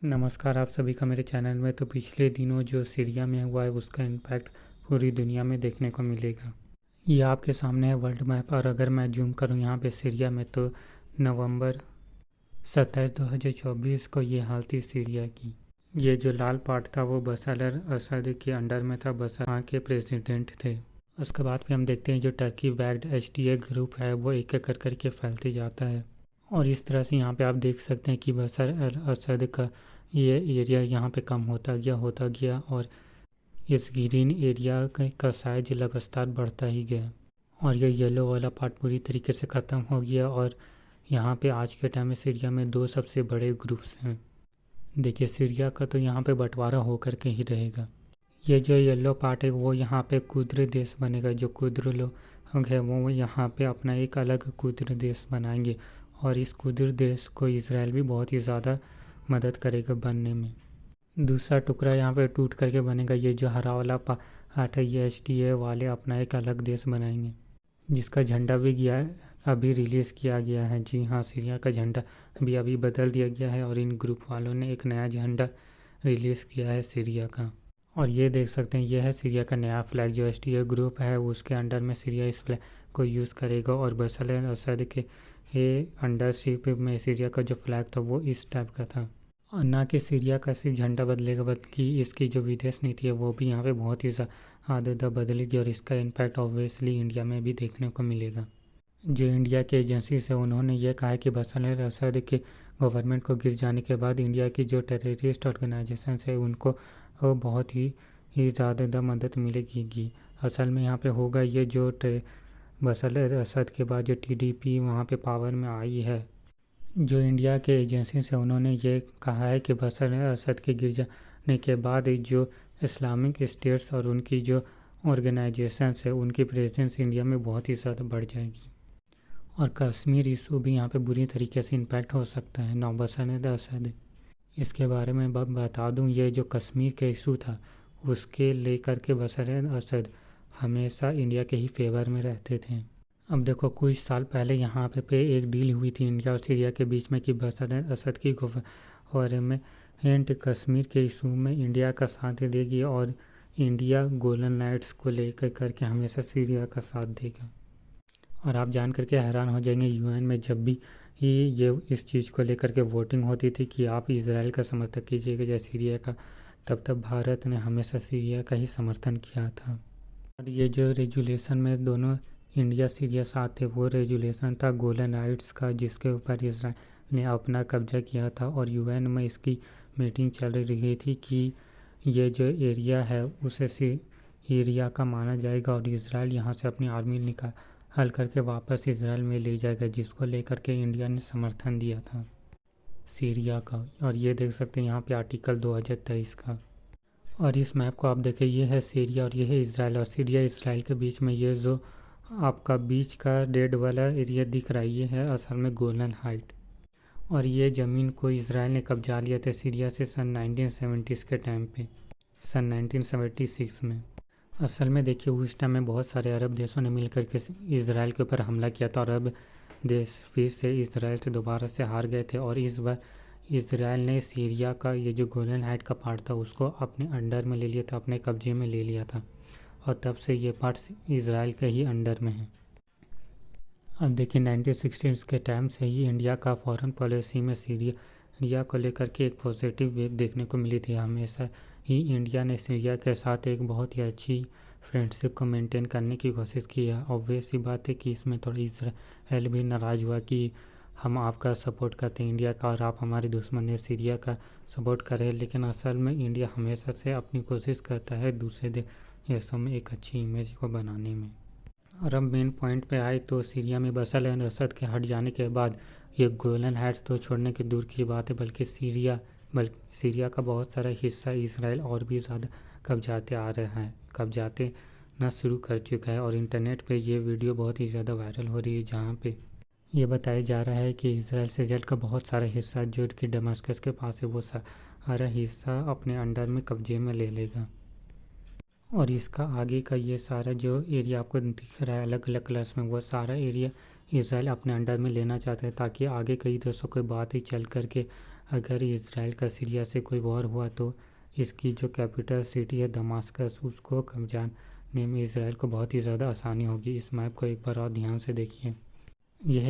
नमस्कार आप सभी का मेरे चैनल में। तो पिछले दिनों जो सीरिया में हुआ है उसका इम्पैक्ट पूरी दुनिया में देखने को मिलेगा। ये आपके सामने है वर्ल्ड मैप, और अगर मैं जूम करूँ यहाँ पे सीरिया में तो नवंबर 27 2024 को ये हाल थी सीरिया की। ये जो लाल पार्ट था वो बशर अल असद के अंडर में था, बशर वहाँ के प्रेसिडेंट थे। उसके बाद फिर हम देखते हैं जो टर्की बैक्ड HTA ग्रुप है वो एक एक कर करके फैलते जाता है। और इस तरह से यहाँ पे आप देख सकते हैं कि बशर अल असद का ये एरिया यहाँ पे कम होता गया और इस ग्रीन एरिया का साइज लगातार बढ़ता ही गया, और ये येलो वाला पार्ट पूरी तरीके से ख़त्म हो गया। और यहाँ पे आज के टाइम में सीरिया में दो सबसे बड़े ग्रुप्स हैं। देखिए सीरिया का तो यहाँ पे बंटवारा होकर के ही रहेगा। ये जो येलो पार्ट है वो यहाँ पे कुर्द देश बनेगा। जो कुर्द लोग हैं वो यहाँ पे अपना एक अलग कुर्द देश बनाएंगे, और इस कुर्द देश को इसराइल भी बहुत ही ज़्यादा मदद करेगा बनने में। दूसरा टुकड़ा यहाँ पे टूट करके बनेगा। ये जो हरा वाला पार्ट है ये HTA वाले अपना एक अलग देश बनाएंगे, जिसका झंडा भी अभी रिलीज़ किया गया है। जी हाँ, सीरिया का झंडा भी अभी बदल दिया गया है और इन ग्रुप वालों ने एक नया झंडा रिलीज़ किया है सीरिया का। और ये देख सकते हैं ये है सीरिया का नया फ्लैग। जो HTA ग्रुप है उसके अंडर में सीरिया इस फ्लैग को यूज़ करेगा, और बशर अल असद के अंडरशिप में सीरिया का जो फ्लैग था वो इस टाइप का था। और ना कि सीरिया का सिर्फ झंडा बदलेगा बल्कि इसकी जो विदेश नीति है वो भी यहाँ पे बहुत ही ज़्यादा बदलेगी, और इसका इम्पैक्ट ऑब्वियसली इंडिया में भी देखने को मिलेगा। जो इंडिया के एजेंसी है उन्होंने ये कहा है कि बशर अल असद के गवर्नमेंट को गिर जाने के बाद इंडिया की जो टेररिस्ट ऑर्गेनाइजेशन है उनको बहुत ही ज़्यादा मदद मिलेगी। असल में यहाँ पे होगा ये जो बशर अल असद के बाद जो TDP वहाँ पे पावर में आई है, जो इंडिया के एजेंसी से उन्होंने ये कहा है कि बशर अल असद के गिर जाने के बाद जो इस्लामिक स्टेट्स और उनकी जो ऑर्गेनाइजेशंस है उनकी प्रेजेंस इंडिया में बहुत ही ज़्यादा बढ़ जाएगी, और कश्मीर इशू भी यहाँ पे बुरी तरीके से इम्पैक्ट हो सकता है। ना बशर अल असद, इसके बारे में बता दूँ, ये जो कश्मीर का इशू था उसके लेकर के बशर अल असद हमेशा इंडिया के ही फेवर में रहते थे। अब देखो कुछ साल पहले यहाँ पे एक डील हुई थी इंडिया और सीरिया के बीच में कि बशर अल असद की गवर्नमेंट कश्मीर के इशू में इंडिया का साथ देगी, और इंडिया गोलन लाइट्स को लेकर करके हमेशा सीरिया का साथ देगा। और आप जान करके हैरान हो जाएंगे, UN में जब भी ये इस चीज़ को लेकर के वोटिंग होती थी कि आप इसराइल का समर्थन कीजिएगा या सीरिया का, तब भारत ने हमेशा सीरिया का ही समर्थन किया था। और ये जो रेजुलेशन में दोनों इंडिया सीरिया साथ थे वो रेजुलेशन था गोलन हाइट्स का, जिसके ऊपर इसराइल ने अपना कब्जा किया था। और UN में इसकी मीटिंग चल रही थी कि ये जो एरिया है उसे सीरिया का माना जाएगा और इसराइल यहाँ से अपनी आर्मी निकाल करके वापस इसराइल में ले जाएगा, जिसको लेकर के इंडिया ने समर्थन दिया था सीरिया का। और ये देख सकते हैं यहाँ पे आर्टिकल 2023 का। और इस मैप को आप देखें, ये है सीरिया और ये है इसराइल, और सीरिया इसराइल के बीच में ये जो आपका बीच का रेड वाला एरिया दिख रहा है ये है असल में गोलन हाइट। और ये ज़मीन को इसराइल ने कब्जा लिया था सीरिया से सन 1970s के टाइम पे, सन 1976 में। असल में देखिए उस टाइम में बहुत सारे अरब देशों ने मिलकर के इसराइल के ऊपर हमला किया था, और अरब देश फिर से इसराइल से दोबारा से हार गए थे। और इस बार इसराइल ने सीरिया का ये जो गोलन हाइट का पार्ट था उसको अपने अंडर में ले लिया था, अपने कब्जे में ले लिया था, और तब से ये पार्ट इसराइल के ही अंडर में है। अब देखिए 1960s के टाइम से ही इंडिया का फॉरेन पॉलिसी में सीरिया को लेकर के एक पॉजिटिव वेव देखने को मिली थी। हमेशा ही इंडिया ने सीरिया के साथ एक बहुत ही अच्छी फ्रेंडशिप को मेंटेन करने की कोशिश की है। ऑब्वियस सी बात है कि इसमें थोड़ा इसराइल भी नाराज़ हुआ कि हम आपका सपोर्ट करते हैं इंडिया का और आप हमारे दुश्मन है सीरिया का सपोर्ट करें, लेकिन असल में इंडिया हमेशा से अपनी कोशिश करता है दूसरे देशों में एक अच्छी इमेज को बनाने में। और अब मेन पॉइंट पे आए तो सीरिया में बशर अल असद के हट जाने के बाद ये गोलन हाइट्स तो छोड़ने की दूर की बात है, बल्कि सीरिया का बहुत सारा हिस्सा इसराइल और भी ज़्यादा कब्जाते ना शुरू कर चुका है। और इंटरनेट पे ये वीडियो बहुत ही ज़्यादा वायरल हो रही है, जहाँ पे ये बताया जा रहा है कि इसराइल सीरिया का बहुत सारा हिस्सा जो कि दमिश्क के पास है वो सारा हिस्सा अपने अंडर में कब्जे में ले लेगा। और इसका आगे का ये सारा जो एरिया आपको दिख रहा है अलग अलग कलर्स में, वो सारा एरिया इसराइल अपने अंडर में लेना चाहता है, ताकि आगे कई देशों की बात ही चल करके अगर इसराइल का सीरिया से कोई वॉर हुआ तो इसकी जो कैपिटल सिटी है दमास्कस, उसको कब्जाने में इसराइल को बहुत ही ज़्यादा आसानी होगी। इस मैप को एक बार और ध्यान से देखिए। यह